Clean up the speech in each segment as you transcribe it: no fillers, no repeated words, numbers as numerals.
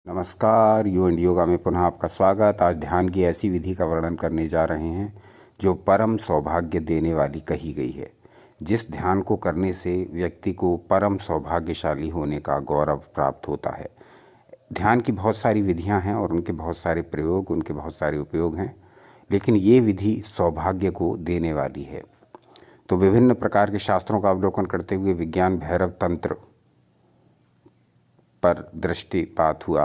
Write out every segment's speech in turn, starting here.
नमस्कार, you and yoga में पुनः आपका स्वागत। आज ध्यान की ऐसी विधि का वर्णन करने जा रहे हैं जो परम सौभाग्य देने वाली कही गई है। जिस ध्यान को करने से व्यक्ति को परम सौभाग्यशाली होने का गौरव प्राप्त होता है। ध्यान की बहुत सारी विधियां हैं और उनके बहुत सारे प्रयोग, उनके बहुत सारे उपयोग हैं, लेकिन ये विधि सौभाग्य को देने वाली है। तो विभिन्न प्रकार के शास्त्रों का अवलोकन करते हुए विज्ञान भैरव तंत्र पर दृष्टिपात हुआ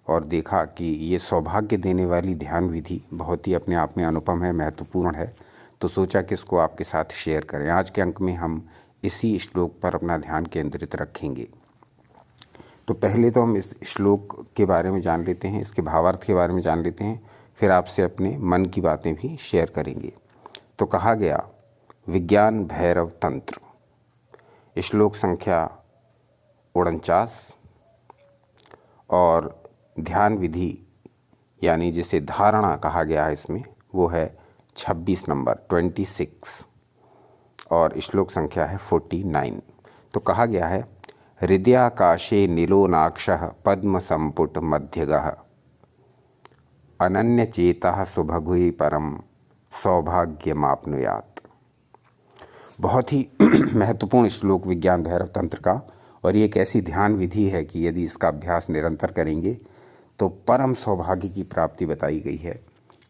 और देखा कि ये सौभाग्य देने वाली ध्यान विधि बहुत ही अपने आप में अनुपम है, महत्वपूर्ण है। तो सोचा कि इसको आपके साथ शेयर करें। आज के अंक में हम इसी श्लोक पर अपना ध्यान केंद्रित रखेंगे। तो पहले तो हम इस श्लोक के बारे में जान लेते हैं, इसके भावार्थ के बारे में जान लेते हैं, फिर आपसे अपने मन की बातें भी शेयर करेंगे। तो कहा गया विज्ञान भैरव तंत्र, श्लोक संख्या 49 और ध्यान विधि यानी जिसे धारणा कहा गया है इसमें वो है 26 नंबर 26 और श्लोक संख्या है 49। तो कहा गया है हृदयाकाशे नीलोनाक्षः पद्म संपुट मध्यगः अनन्य चेतः सुभगुहि परम सौभाग्यमाप्नुयात्। बहुत ही महत्वपूर्ण श्लोक विज्ञान भैरव तंत्र का, और ये एक ऐसी ध्यान विधि है कि यदि इसका अभ्यास निरंतर करेंगे तो परम सौभाग्य की प्राप्ति बताई गई है।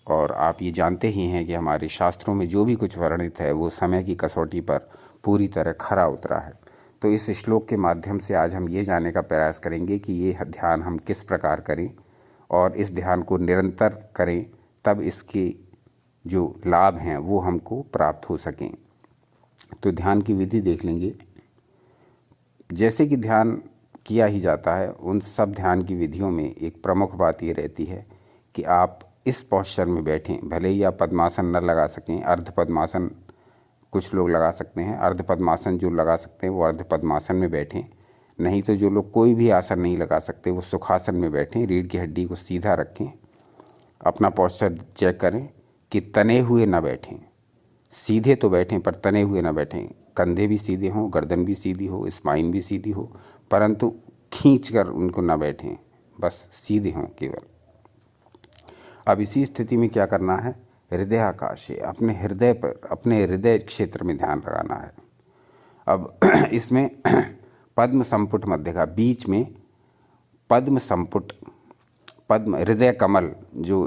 और आप ये जानते ही हैं कि हमारे शास्त्रों में जो भी कुछ वर्णित है वो समय की कसौटी पर पूरी तरह खरा उतरा है। तो इस श्लोक के माध्यम से आज हम ये जानने का प्रयास करेंगे कि ये ध्यान हम किस प्रकार करें और इस ध्यान को निरंतर करें, तब इसके जो लाभ हैं वो हमको प्राप्त हो सकें। तो ध्यान की विधि देख लेंगे। जैसे कि ध्यान किया ही जाता है, उन सब ध्यान की विधियों में एक प्रमुख बात ये रहती है कि आप इस पोस्चर में बैठें। भले ही आप पद्मासन न लगा सकें, अर्ध पद्मासन कुछ लोग लगा सकते हैं, अर्ध पद्मासन जो लगा सकते हैं वो अर्ध पद्मासन में बैठें। नहीं तो जो लोग कोई भी आसन नहीं लगा सकते वो सुखासन में बैठें। रीढ़ की हड्डी को सीधा रखें, अपना पोस्चर चेक करें कि तने हुए न बैठें। सीधे तो बैठें पर तने हुए न बैठें। कंधे भी सीधे हों, गर्दन भी सीधी हो, स्पाइन भी सीधी हो, परंतु खींच कर उनको न बैठें, बस सीधे हों केवल। अब इसी स्थिति में क्या करना है, हृदयाकाशे, अपने हृदय पर, अपने हृदय क्षेत्र में ध्यान लगाना है। अब इसमें पद्म संपुट मध्य का, बीच में पद्म संपुट, पद्म हृदय कमल जो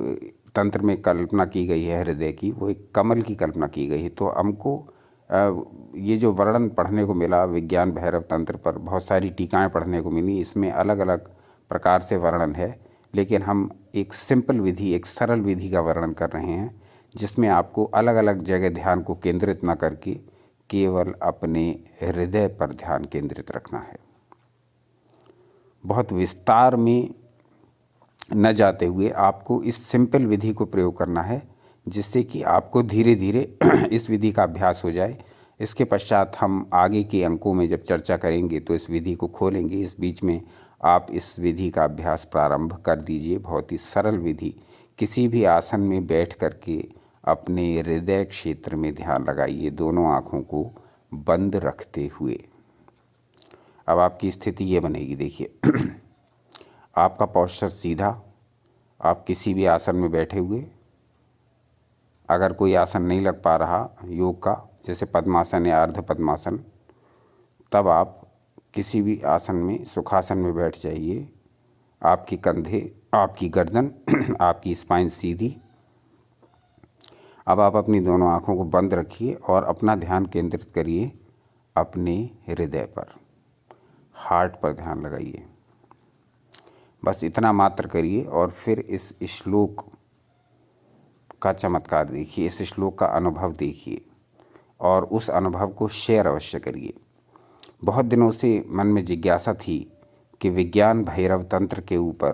तंत्र में कल्पना की गई है हृदय की, वो एक कमल की कल्पना की गई है। तो हमको ये जो वर्णन पढ़ने को मिला विज्ञान भैरव तंत्र पर, बहुत सारी टीकाएं पढ़ने को मिली, इसमें अलग अलग प्रकार से वर्णन है, लेकिन हम एक सिंपल विधि, एक सरल विधि का वर्णन कर रहे हैं जिसमें आपको अलग अलग जगह ध्यान को केंद्रित न करके केवल अपने हृदय पर ध्यान केंद्रित रखना है। बहुत विस्तार में न जाते हुए आपको इस सिंपल विधि को प्रयोग करना है, जिससे कि आपको धीरे धीरे इस विधि का अभ्यास हो जाए। इसके पश्चात हम आगे के अंकों में जब चर्चा करेंगे तो इस विधि को खोलेंगे। इस बीच में आप इस विधि का अभ्यास प्रारंभ कर दीजिए। बहुत ही सरल विधि, किसी भी आसन में बैठ करके अपने हृदय क्षेत्र में ध्यान लगाइए, दोनों आँखों को बंद रखते हुए। अब आपकी स्थिति ये बनेगी, देखिए आपका पोस्चर सीधा, आप किसी भी आसन में बैठे हुए। अगर कोई आसन नहीं लग पा रहा योग का, जैसे पद्मासन या अर्ध पद्मासन, तब आप किसी भी आसन में, सुखासन में बैठ जाइए। आपके कंधे, आपकी गर्दन, आपकी स्पाइन सीधी। अब आप अपनी दोनों आँखों को बंद रखिए और अपना ध्यान केंद्रित करिए अपने हृदय पर, हार्ट पर ध्यान लगाइए। बस इतना मात्र करिए और फिर इस श्लोक का चमत्कार देखिए, इस श्लोक का अनुभव देखिए और उस अनुभव को शेयर अवश्य करिए। बहुत दिनों से मन में जिज्ञासा थी कि विज्ञान भैरव तंत्र के ऊपर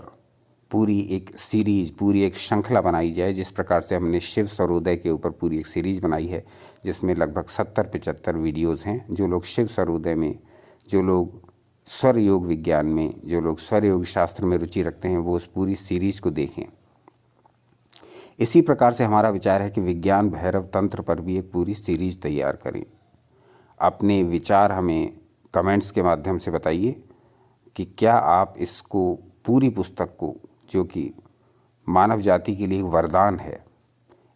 पूरी एक सीरीज, पूरी एक श्रृंखला बनाई जाए, जिस प्रकार से हमने शिव सर्वोदय के ऊपर पूरी एक सीरीज बनाई है, जिसमें लगभग 70-75 वीडियोज़ हैं। जो लोग शिव सर्वोदय में, जो लोग स्वर योग विज्ञान में, जो लोग स्वर योग शास्त्र में रुचि रखते हैं, वो उस पूरी सीरीज को देखें। इसी प्रकार से हमारा विचार है कि विज्ञान भैरव तंत्र पर भी एक पूरी सीरीज तैयार करें। अपने विचार हमें कमेंट्स के माध्यम से बताइए कि क्या आप इसको पूरी पुस्तक को, जो कि मानव जाति के लिए एक वरदान है,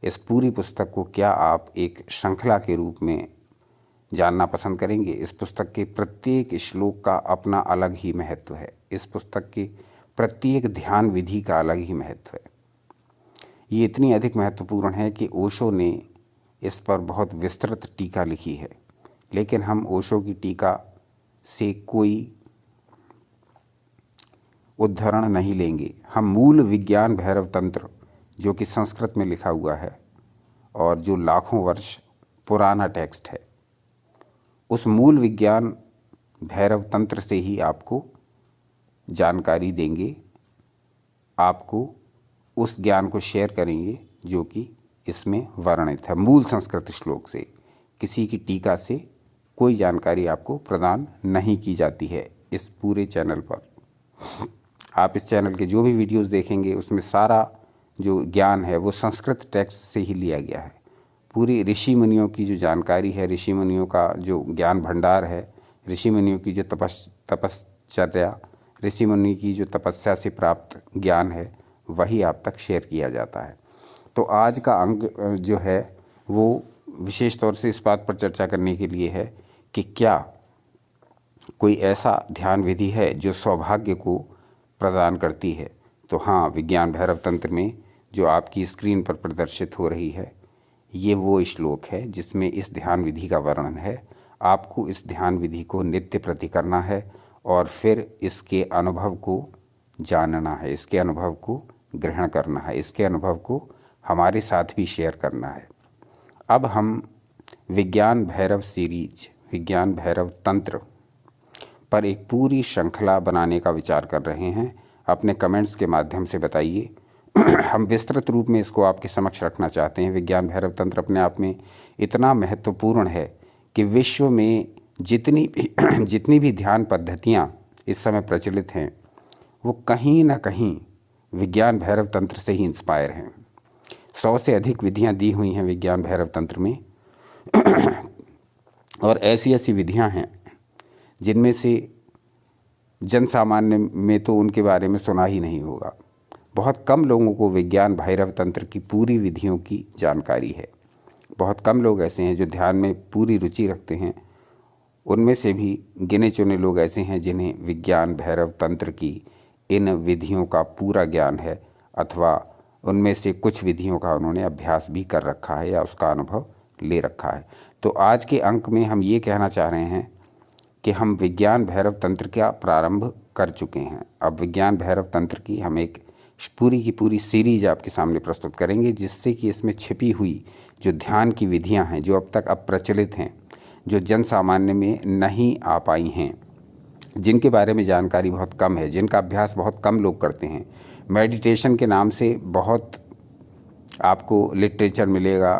इस पूरी पुस्तक को क्या आप एक श्रृंखला के रूप में जानना पसंद करेंगे? इस पुस्तक के प्रत्येक श्लोक का अपना अलग ही महत्व है। इस पुस्तक के प्रत्येक ध्यान विधि का अलग ही महत्व है। ये इतनी अधिक महत्वपूर्ण है कि ओशो ने इस पर बहुत विस्तृत टीका लिखी है, लेकिन हम ओशो की टीका से कोई उद्धरण नहीं लेंगे। हम मूल विज्ञान भैरव तंत्र, जो कि संस्कृत में लिखा हुआ है और जो लाखों वर्ष पुराना टेक्स्ट है, उस मूल विज्ञान भैरव तंत्र से ही आपको जानकारी देंगे, आपको उस ज्ञान को शेयर करेंगे जो कि इसमें वर्णित है। मूल संस्कृत श्लोक से, किसी की टीका से कोई जानकारी आपको प्रदान नहीं की जाती है इस पूरे चैनल पर। आप इस चैनल के जो भी वीडियोस देखेंगे उसमें सारा जो ज्ञान है वो संस्कृत टेक्स्ट से ही लिया गया है। पूरी ऋषि मुनियों की जो जानकारी है, ऋषि मुनियों का जो ज्ञान भंडार है, ऋषि मुनियों की जो तपश्चर्या, ऋषि मुनि की जो तपस्या से प्राप्त ज्ञान है, वही आप तक शेयर किया जाता है। तो आज का अंक जो है वो विशेष तौर से इस बात पर चर्चा करने के लिए है कि क्या कोई ऐसा ध्यान विधि है जो सौभाग्य को प्रदान करती है। तो हाँ, विज्ञान भैरव तंत्र में जो आपकी स्क्रीन पर प्रदर्शित हो रही है, ये वो श्लोक है जिसमें इस ध्यान विधि का वर्णन है। आपको इस ध्यान विधि को नित्य प्रति करना है और फिर इसके अनुभव को जानना है, इसके अनुभव को ग्रहण करना है, इसके अनुभव को हमारे साथ भी शेयर करना है। अब हम विज्ञान भैरव सीरीज, विज्ञान भैरव तंत्र पर एक पूरी श्रृंखला बनाने का विचार कर रहे हैं। अपने कमेंट्स के माध्यम से बताइए। हम विस्तृत रूप में इसको आपके समक्ष रखना चाहते हैं। विज्ञान भैरव तंत्र अपने आप में इतना महत्वपूर्ण है कि विश्व में जितनी भी ध्यान पद्धतियाँ इस समय प्रचलित हैं, वो कहीं ना कहीं विज्ञान भैरव तंत्र से ही इंस्पायर हैं। 100 से अधिक विधियाँ दी हुई हैं विज्ञान भैरव तंत्र में और ऐसी ऐसी विधियाँ हैं जिनमें से जन सामान्य में तो उनके बारे में सुना ही नहीं होगा। बहुत कम लोगों को विज्ञान भैरव तंत्र की पूरी विधियों की जानकारी है। बहुत कम लोग ऐसे हैं जो ध्यान में पूरी रुचि रखते हैं। उनमें से भी गिने चुने लोग ऐसे हैं जिन्हें विज्ञान भैरव तंत्र की इन विधियों का पूरा ज्ञान है, अथवा उनमें से कुछ विधियों का उन्होंने अभ्यास भी कर रखा है या उसका अनुभव ले रखा है। तो आज के अंक में हम ये कहना चाह रहे हैं कि हम विज्ञान भैरव तंत्र का प्रारंभ कर चुके हैं। अब विज्ञान भैरव तंत्र की हम एक पूरी की पूरी सीरीज आपके सामने प्रस्तुत करेंगे, जिससे कि इसमें छिपी हुई जो ध्यान की विधियां हैं, जो अब तक प्रचलित हैं, जो जन सामान्य में नहीं आ पाई हैं, जिनके बारे में जानकारी बहुत कम है, जिनका अभ्यास बहुत कम लोग करते हैं। मेडिटेशन के नाम से बहुत आपको लिटरेचर मिलेगा,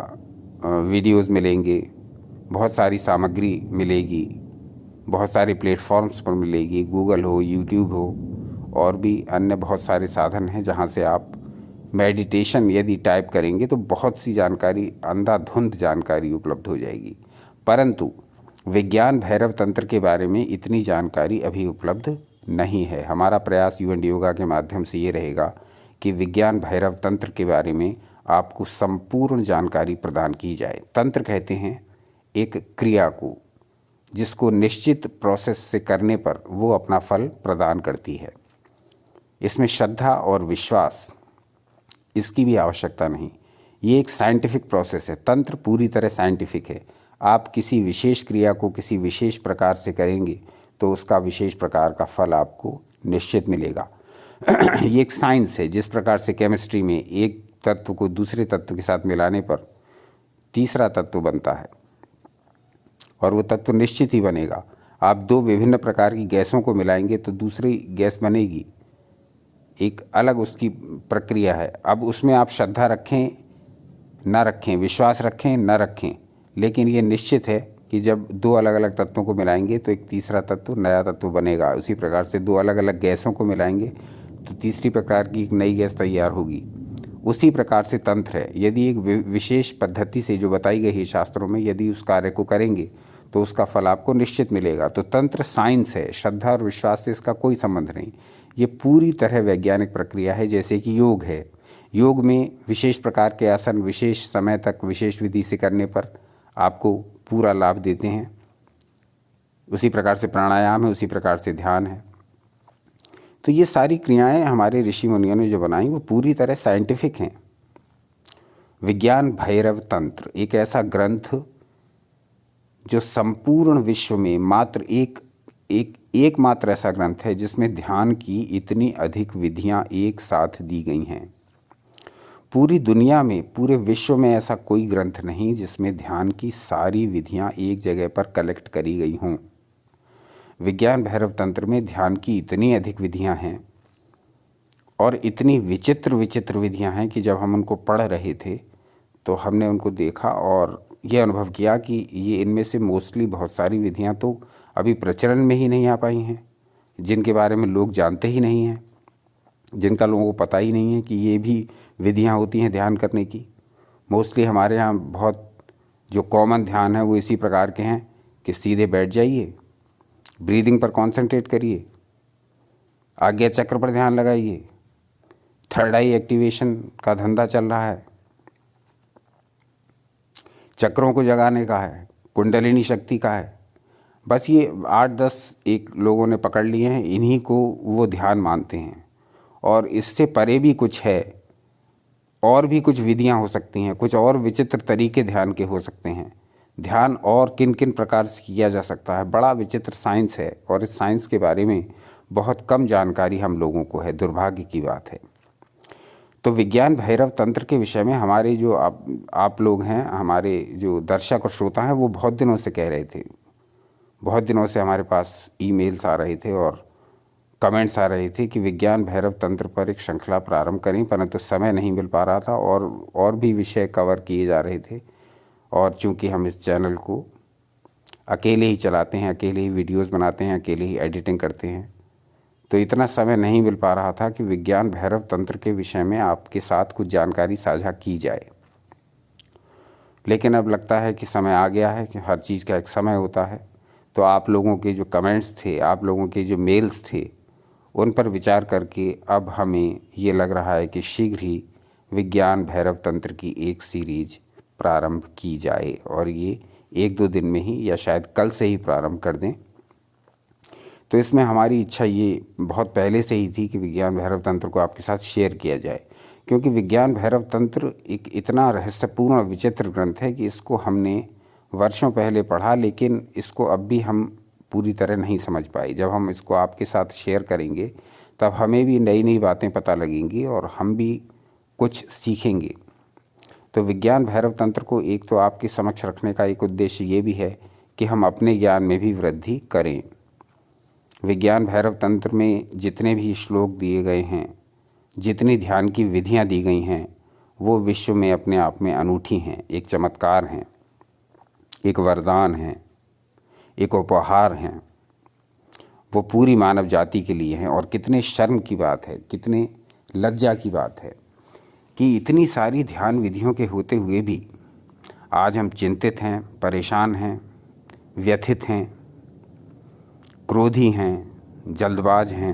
वीडियोस मिलेंगे, बहुत सारी सामग्री मिलेगी, बहुत सारे प्लेटफॉर्म्स पर मिलेगी, गूगल हो, यूट्यूब हो और भी अन्य बहुत सारे साधन हैं जहां से आप मेडिटेशन यदि टाइप करेंगे तो बहुत सी जानकारी, अंधाधुंध जानकारी उपलब्ध हो जाएगी। परंतु विज्ञान भैरव तंत्र के बारे में इतनी जानकारी अभी उपलब्ध नहीं है। हमारा प्रयास यू एंड योगा के माध्यम से ये रहेगा कि विज्ञान भैरव तंत्र के बारे में आपको संपूर्ण जानकारी प्रदान की जाए। तंत्र कहते हैं एक क्रिया को जिसको निश्चित प्रोसेस से करने पर वो अपना फल प्रदान करती है। इसमें श्रद्धा और विश्वास, इसकी भी आवश्यकता नहीं। ये एक साइंटिफिक प्रोसेस है। तंत्र पूरी तरह साइंटिफिक है। आप किसी विशेष क्रिया को किसी विशेष प्रकार से करेंगे तो उसका विशेष प्रकार का फल आपको निश्चित मिलेगा। ये एक साइंस है। जिस प्रकार से केमिस्ट्री में एक तत्व को दूसरे तत्व के साथ मिलाने पर तीसरा तत्व बनता है और वो तत्व निश्चित ही बनेगा। आप दो विभिन्न प्रकार की गैसों को मिलाएंगे तो दूसरी गैस बनेगी, एक अलग उसकी प्रक्रिया है। अब उसमें आप श्रद्धा रखें ना रखें, विश्वास रखें ना रखें, लेकिन ये निश्चित है कि जब दो अलग अलग तत्वों को मिलाएंगे तो एक तीसरा तत्व, नया तत्व बनेगा। उसी प्रकार से दो अलग अलग गैसों को मिलाएंगे तो तीसरी प्रकार की एक नई गैस तैयार होगी। उसी प्रकार से तंत्र है। यदि एक विशेष पद्धति से जो बताई गई है शास्त्रों में, यदि उस कार्य को करेंगे तो उसका फल आपको निश्चित मिलेगा। तो तंत्र साइंस है, श्रद्धा और विश्वास से इसका कोई संबंध नहीं। ये पूरी तरह वैज्ञानिक प्रक्रिया है, जैसे कि योग है। योग में विशेष प्रकार के आसन विशेष समय तक विशेष विधि से करने पर आपको पूरा लाभ देते हैं। उसी प्रकार से प्राणायाम है, उसी प्रकार से ध्यान है। तो ये सारी क्रियाएं हमारे ऋषि मुनियों ने जो बनाई वो पूरी तरह साइंटिफिक हैं। विज्ञान भैरव तंत्र एक ऐसा ग्रंथ जो संपूर्ण विश्व में मात्र एकमात्र ऐसा ग्रंथ है जिसमें ध्यान की इतनी अधिक विधियां एक साथ दी गई हैं। पूरी दुनिया में, पूरे विश्व में ऐसा कोई ग्रंथ नहीं जिसमें ध्यान की सारी विधियां एक जगह पर कलेक्ट करी गई हों। विज्ञान भैरव तंत्र में ध्यान की इतनी अधिक विधियां हैं और इतनी विचित्र विचित्र विधियां हैं कि जब हम उनको पढ़ रहे थे तो हमने उनको देखा और ये अनुभव किया कि ये इनमें से मोस्टली बहुत सारी विधियां तो अभी प्रचलन में ही नहीं आ पाई हैं, जिनके बारे में लोग जानते ही नहीं हैं, जिनका लोगों को पता ही नहीं है कि ये भी विधियां होती हैं ध्यान करने की। मोस्टली हमारे यहाँ बहुत जो कॉमन ध्यान है वो इसी प्रकार के हैं कि सीधे बैठ जाइए, ब्रीदिंग पर कॉन्सेंट्रेट करिए, आज्ञा चक्र पर ध्यान लगाइए, थर्ड आई एक्टिवेशन का धंधा चल रहा है, चक्रों को जगाने का है, कुंडलिनी शक्ति का है। बस ये 8-10 एक लोगों ने पकड़ लिए हैं, इन्हीं को वो ध्यान मानते हैं। और इससे परे भी कुछ है, और भी कुछ विधियां हो सकती हैं, कुछ और विचित्र तरीके ध्यान के हो सकते हैं। ध्यान और किन किन प्रकार से किया जा सकता है, बड़ा विचित्र साइंस है और इस साइंस के बारे में बहुत कम जानकारी हम लोगों को है, दुर्भाग्य की बात है। तो विज्ञान भैरव तंत्र के विषय में हमारे जो आप लोग हैं, हमारे जो दर्शक और श्रोता हैं, वो बहुत दिनों से कह रहे थे, बहुत दिनों से हमारे पास ईमेल्स आ रहे थे और कमेंट्स आ रहे थे कि विज्ञान भैरव तंत्र पर एक श्रृंखला प्रारंभ करें, परंतु समय नहीं मिल पा रहा था और भी विषय कवर किए जा रहे थे। और चूंकि हम इस चैनल को अकेले ही चलाते हैं, अकेले ही वीडियोस बनाते हैं, अकेले ही एडिटिंग करते हैं, तो इतना समय नहीं मिल पा रहा था कि विज्ञान भैरव तंत्र के विषय में आपके साथ कुछ जानकारी साझा की जाए। लेकिन अब लगता है कि समय आ गया है कि हर चीज़ का एक समय होता है। तो आप लोगों के जो कमेंट्स थे, आप लोगों के जो मेल्स थे, उन पर विचार करके अब हमें ये लग रहा है कि शीघ्र ही विज्ञान भैरव तंत्र की एक सीरीज प्रारंभ की जाए और ये 1-2 दिन में ही या शायद कल से ही प्रारंभ कर दें। तो इसमें हमारी इच्छा ये बहुत पहले से ही थी कि विज्ञान भैरव तंत्र को आपके साथ शेयर किया जाए, क्योंकि विज्ञान भैरव तंत्र एक इतना रहस्यपूर्ण विचित्र ग्रंथ है कि इसको हमने वर्षों पहले पढ़ा, लेकिन इसको अब भी हम पूरी तरह नहीं समझ पाए। जब हम इसको आपके साथ शेयर करेंगे तब हमें भी नई नई बातें पता लगेंगी और हम भी कुछ सीखेंगे। तो विज्ञान भैरव तंत्र को एक तो आपके समक्ष रखने का एक उद्देश्य ये भी है कि हम अपने ज्ञान में भी वृद्धि करें। विज्ञान भैरव तंत्र में जितने भी श्लोक दिए गए हैं, जितनी ध्यान की विधियां दी गई हैं, वो विश्व में अपने आप में अनूठी हैं, एक चमत्कार हैं, एक वरदान हैं, एक उपहार हैं। वो पूरी मानव जाति के लिए हैं। और कितने शर्म की बात है, कितने लज्जा की बात है कि इतनी सारी ध्यान विधियों के होते हुए भी आज हम चिंतित हैं, परेशान हैं, व्यथित हैं, क्रोधी हैं, जल्दबाज हैं,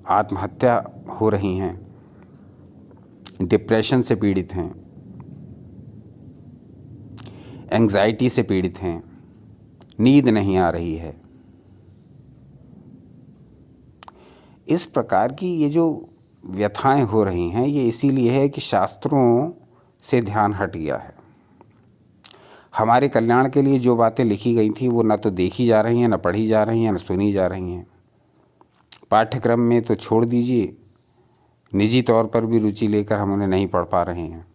आत्महत्या हो रही हैं, डिप्रेशन से पीड़ित हैं, एंग्जाइटी से पीड़ित हैं, नींद नहीं आ रही है। इस प्रकार की ये जो व्यथाएं हो रही हैं, ये इसीलिए है कि शास्त्रों से ध्यान हट गया है। हमारे कल्याण के लिए जो बातें लिखी गई थी वो न तो देखी जा रही हैं, न पढ़ी जा रही हैं, न सुनी जा रही हैं। पाठ्यक्रम में तो छोड़ दीजिए, निजी तौर पर भी रुचि लेकर हम उन्हें नहीं पढ़ पा रहे हैं।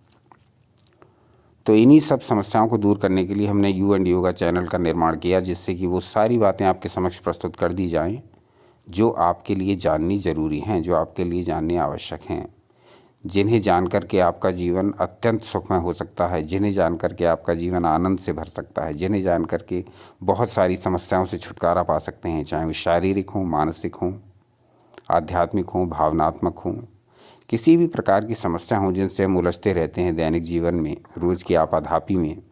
तो इन्हीं सब समस्याओं को दूर करने के लिए हमने यू एंड योगा चैनल का निर्माण किया, जिससे कि वो सारी बातें आपके समक्ष प्रस्तुत कर दी जाएं जो आपके लिए जाननी ज़रूरी हैं, जो आपके लिए जाननी आवश्यक हैं, जिन्हें जानकर के आपका जीवन अत्यंत सुखमय हो सकता है, जिन्हें जानकर के आपका जीवन आनंद से भर सकता है, जिन्हें जानकर के बहुत सारी समस्याओं से छुटकारा पा सकते हैं, चाहे वो शारीरिक हों, मानसिक हों, आध्यात्मिक हों, भावनात्मक हों, किसी भी प्रकार की समस्या हो जिनसे हम उलझते रहते हैं दैनिक जीवन में, रोज़ की आपाधापी में।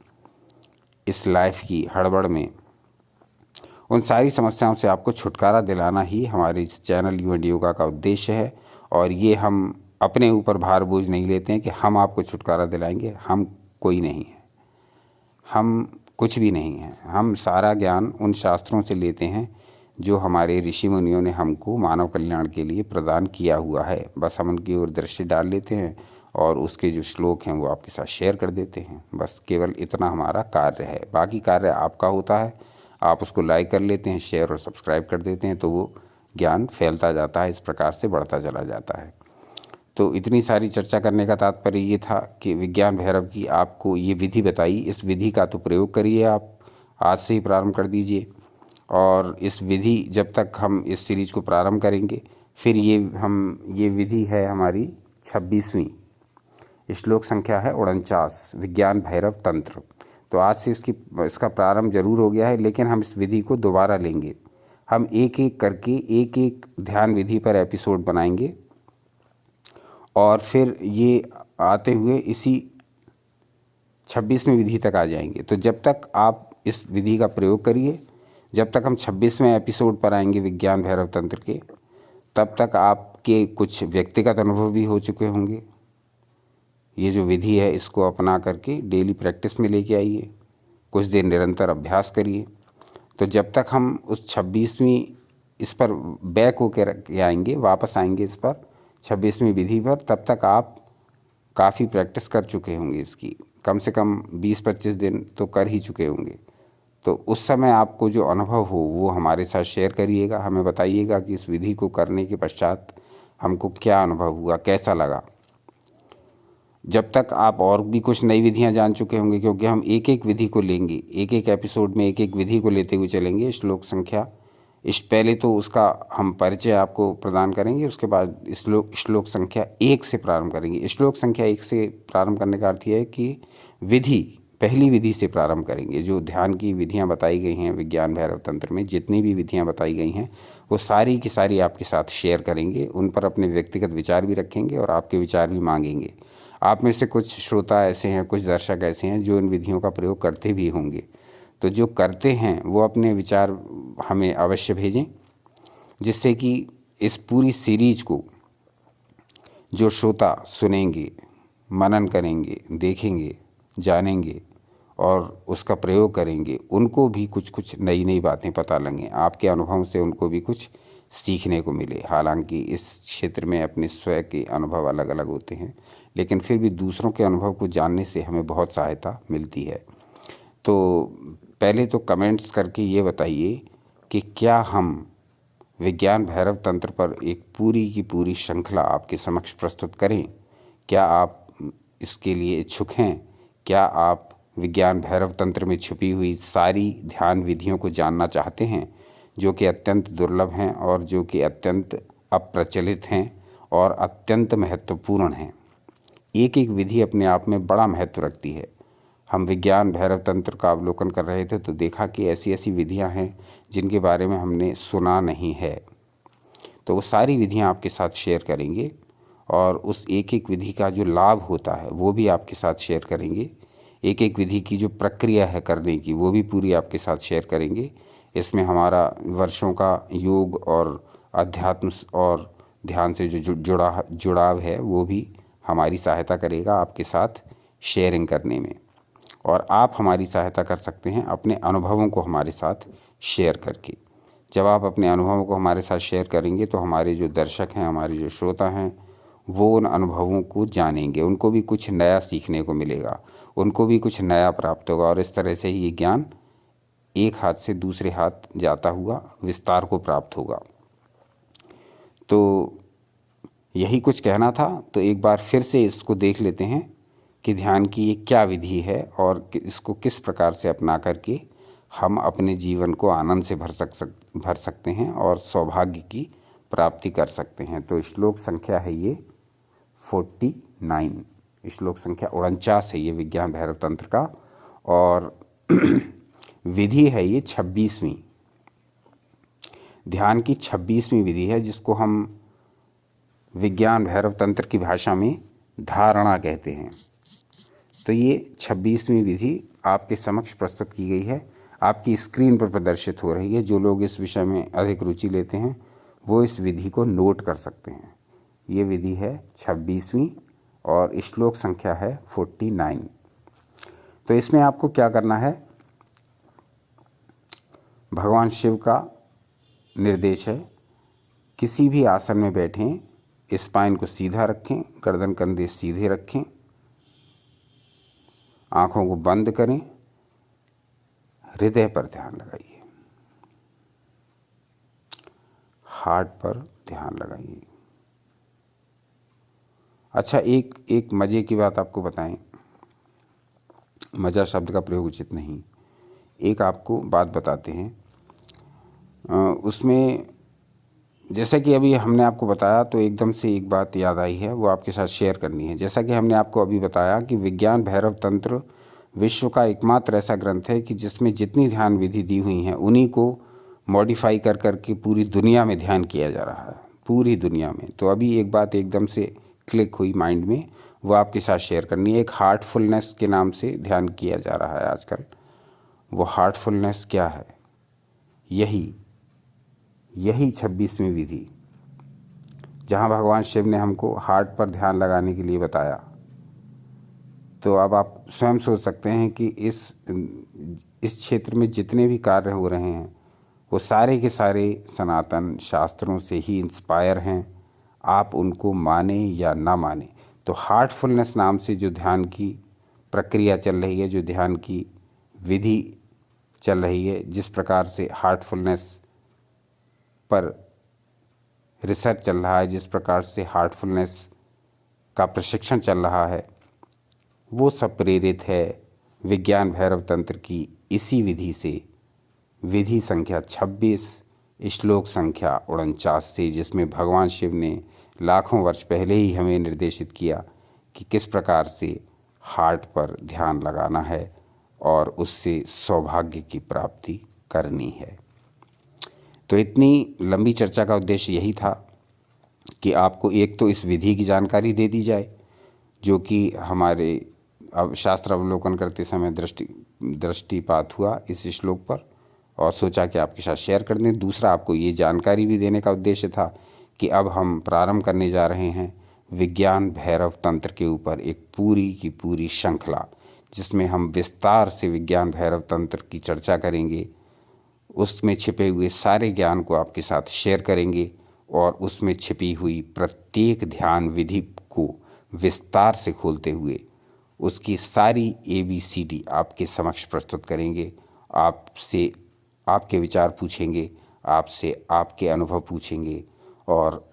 इस लाइफ की हड़बड़ में उन सारी समस्याओं से आपको छुटकारा दिलाना ही हमारे इस चैनल यू एंड योगा का उद्देश्य है। और ये हम अपने ऊपर भार बोझ नहीं लेते हैं कि हम आपको छुटकारा दिलाएंगे। हम कोई नहीं है, हम कुछ भी नहीं हैं। हम सारा ज्ञान उन शास्त्रों से लेते हैं जो हमारे ऋषि मुनियों ने हमको मानव कल्याण के लिए प्रदान किया हुआ है। बस हम उनकी ओर दृष्टि डाल लेते हैं और उसके जो श्लोक हैं वो आपके साथ शेयर कर देते हैं। बस केवल इतना हमारा कार्य है, बाकी कार्य आपका होता है। आप उसको लाइक कर लेते हैं, शेयर और सब्सक्राइब कर देते हैं, तो वो ज्ञान फैलता जाता है, इस प्रकार से बढ़ता चला जाता है। तो इतनी सारी चर्चा करने का तात्पर्य ये था कि विज्ञान भैरव की आपको ये विधि बताई। इस विधि का तो प्रयोग करिए, आप आज से ही प्रारंभ कर दीजिए। और इस विधि जब तक हम इस सीरीज को प्रारंभ करेंगे, फिर ये विधि है हमारी 26वीं, श्लोक संख्या है 49, विज्ञान भैरव तंत्र। तो आज से इसका प्रारंभ जरूर हो गया है, लेकिन हम इस विधि को दोबारा लेंगे। हम एक एक करके एक एक ध्यान विधि पर एपिसोड बनाएंगे और फिर ये आते हुए इसी 26वीं विधि तक आ जाएंगे। तो जब तक आप इस विधि का प्रयोग करिए, जब तक हम 26वें एपिसोड पर आएंगे विज्ञान भैरव तंत्र के, तब तक आपके कुछ व्यक्तिगत अनुभव भी हो चुके होंगे। ये जो विधि है इसको अपना करके डेली प्रैक्टिस में लेके आइए, कुछ देर निरंतर अभ्यास करिए। तो जब तक हम उस 26वीं इस पर बैक होकर आएंगे, वापस आएंगे इस पर 26वीं विधि पर, तब तक आप काफ़ी प्रैक्टिस कर चुके होंगे इसकी। कम से कम 20-25 दिन तो कर ही चुके होंगे। तो उस समय आपको जो अनुभव हो वो हमारे साथ शेयर करिएगा, हमें बताइएगा कि इस विधि को करने के पश्चात हमको क्या अनुभव हुआ, कैसा लगा। जब तक आप और भी कुछ नई विधियां जान चुके होंगे, क्योंकि हम एक एक विधि को लेंगे, एक एक एपिसोड में एक एक विधि को लेते हुए चलेंगे। श्लोक संख्या पहले तो उसका हम परिचय आपको प्रदान करेंगे, उसके बाद श्लोक संख्या 1 से प्रारंभ करेंगे। श्लोक संख्या 1 से प्रारंभ करने का अर्थ यह है कि पहली विधि से प्रारंभ करेंगे। जो ध्यान की विधियां बताई गई हैं विज्ञान भैरव तंत्र में, जितनी भी विधियां बताई गई हैं वो सारी की सारी आपके साथ शेयर करेंगे। उन पर अपने व्यक्तिगत विचार भी रखेंगे और आपके विचार भी मांगेंगे। आप में से कुछ श्रोता ऐसे हैं, कुछ दर्शक ऐसे हैं जो इन विधियों का प्रयोग करते भी होंगे। तो जो करते हैं वो अपने विचार हमें अवश्य भेजें, जिससे कि इस पूरी सीरीज को जो श्रोता सुनेंगे, मनन करेंगे, देखेंगे, जानेंगे और उसका प्रयोग करेंगे, उनको भी कुछ कुछ नई नई बातें पता लगें। आपके अनुभव से उनको भी कुछ सीखने को मिले। हालांकि इस क्षेत्र में अपने स्वयं के अनुभव अलग अलग होते हैं, लेकिन फिर भी दूसरों के अनुभव को जानने से हमें बहुत सहायता मिलती है। तो पहले तो कमेंट्स करके ये बताइए कि क्या हम विज्ञान भैरव तंत्र पर एक पूरी की पूरी श्रृंखला आपके समक्ष प्रस्तुत करें। क्या आप इसके लिए इच्छुक हैं? क्या आप विज्ञान भैरव तंत्र में छुपी हुई सारी ध्यान विधियों को जानना चाहते हैं, जो कि अत्यंत दुर्लभ हैं और जो कि अत्यंत अप्रचलित हैं और अत्यंत महत्वपूर्ण हैं? एक एक विधि अपने आप में बड़ा महत्व रखती है। हम विज्ञान भैरव तंत्र का अवलोकन कर रहे थे तो देखा कि ऐसी ऐसी विधियां हैं जिनके बारे में हमने सुना नहीं है। तो वो सारी विधियां आपके साथ शेयर करेंगे और उस एक एक विधि का जो लाभ होता है वो भी आपके साथ शेयर करेंगे। एक एक विधि की जो प्रक्रिया है करने की वो भी पूरी आपके साथ शेयर करेंगे। इसमें हमारा वर्षों का योग और अध्यात्म और ध्यान से जो जुड़ाव है वो भी हमारी सहायता करेगा आपके साथ शेयरिंग करने में। और आप हमारी सहायता कर सकते हैं अपने अनुभवों को हमारे साथ शेयर करके। जब आप अपने अनुभवों को हमारे साथ शेयर करेंगे तो हमारे जो दर्शक हैं, हमारे जो श्रोता हैं, वो उन अनुभवों को जानेंगे, उनको भी कुछ नया सीखने को मिलेगा, उनको भी कुछ नया प्राप्त होगा। और इस तरह से ही ये ज्ञान एक हाथ से दूसरे हाथ जाता हुआ विस्तार को प्राप्त होगा। तो यही कुछ कहना था। तो एक बार फिर से इसको देख लेते हैं कि ध्यान की ये क्या विधि है और इसको किस प्रकार से अपना करके हम अपने जीवन को आनंद से भर सकते हैं और सौभाग्य की प्राप्ति कर सकते हैं। तो श्लोक संख्या है ये 49, श्लोक संख्या 49 है ये विज्ञान भैरव तंत्र का, और विधि है ये 26वीं, ध्यान की 26वीं विधि है, जिसको हम विज्ञान भैरव तंत्र की भाषा में धारणा कहते हैं। तो ये 26वीं विधि आपके समक्ष प्रस्तुत की गई है, आपकी स्क्रीन पर प्रदर्शित हो रही है। जो लोग इस विषय में अधिक रुचि लेते हैं वो इस विधि को नोट कर सकते हैं। ये विधि है 26वीं और श्लोक संख्या है 49। तो इसमें आपको क्या करना है, भगवान शिव का निर्देश है, किसी भी आसन में बैठें, स्पाइन को सीधा रखें, गर्दन कंधे सीधे रखें, आंखों को बंद करें, हृदय पर ध्यान लगाइए, हार्ट पर ध्यान लगाइए। अच्छा, एक मज़े की बात आपको बताएं, मज़ा शब्द का प्रयोग उचित नहीं, एक आपको बात बताते हैं। उसमें जैसा कि अभी हमने आपको बताया तो एकदम से एक बात याद आई है, वो आपके साथ शेयर करनी है। जैसा कि हमने आपको अभी बताया कि विज्ञान भैरव तंत्र विश्व का एकमात्र ऐसा ग्रंथ है कि जिसमें जितनी ध्यान विधि दी हुई हैं उन्हीं को मॉडिफाई कर करके पूरी दुनिया में ध्यान किया जा रहा है, पूरी दुनिया में। तो अभी एक बात एकदम से क्लिक हुई माइंड में, वो आपके साथ शेयर करनी है। एक हार्टफुलनेस के नाम से ध्यान किया जा रहा है आजकल। वो हार्टफुलनेस क्या है? यही 26वीं विधि, जहाँ भगवान शिव ने हमको हार्ट पर ध्यान लगाने के लिए बताया। तो अब आप स्वयं सोच सकते हैं कि इस क्षेत्र में जितने भी कार्य हो रहे हैं वो सारे के सारे सनातन शास्त्रों से ही इंस्पायर हैं, आप उनको माने या ना माने। तो हार्टफुलनेस नाम से जो ध्यान की प्रक्रिया चल रही है, जो ध्यान की विधि चल रही है, जिस प्रकार से हार्टफुलनेस पर रिसर्च चल रहा है, जिस प्रकार से हार्टफुलनेस का प्रशिक्षण चल रहा है, वो सब प्रेरित है विज्ञान भैरव तंत्र की इसी विधि से, विधि संख्या 26 श्लोक संख्या 49 से, जिसमें भगवान शिव ने लाखों वर्ष पहले ही हमें निर्देशित किया कि किस प्रकार से हार्ट पर ध्यान लगाना है और उससे सौभाग्य की प्राप्ति करनी है। तो इतनी लंबी चर्चा का उद्देश्य यही था कि आपको एक तो इस विधि की जानकारी दे दी जाए, जो कि हमारे अब शास्त्र अवलोकन करते समय दृष्टिपात हुआ इस श्लोक पर, और सोचा कि आपके साथ शेयर कर दें। दूसरा, आपको ये जानकारी भी देने का उद्देश्य था कि अब हम प्रारंभ करने जा रहे हैं विज्ञान भैरव तंत्र के ऊपर एक पूरी की पूरी श्रृंखला, जिसमें हम विस्तार से विज्ञान भैरव तंत्र की चर्चा करेंगे, उसमें छिपे हुए सारे ज्ञान को आपके साथ शेयर करेंगे और उसमें छिपी हुई प्रत्येक ध्यान विधि को विस्तार से खोलते हुए उसकी सारी ABCD आपके समक्ष प्रस्तुत करेंगे। आपसे आपके विचार पूछेंगे, आपसे आपके अनुभव पूछेंगे और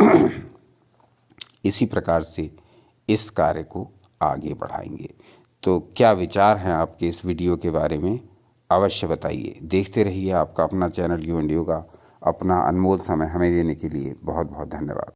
इसी प्रकार से इस कार्य को आगे बढ़ाएंगे। तो क्या विचार हैं आपके इस वीडियो के बारे में, अवश्य बताइए। देखते रहिए आपका अपना चैनल यू एंड योगा। अपना अनमोल समय हमें देने के लिए बहुत बहुत धन्यवाद।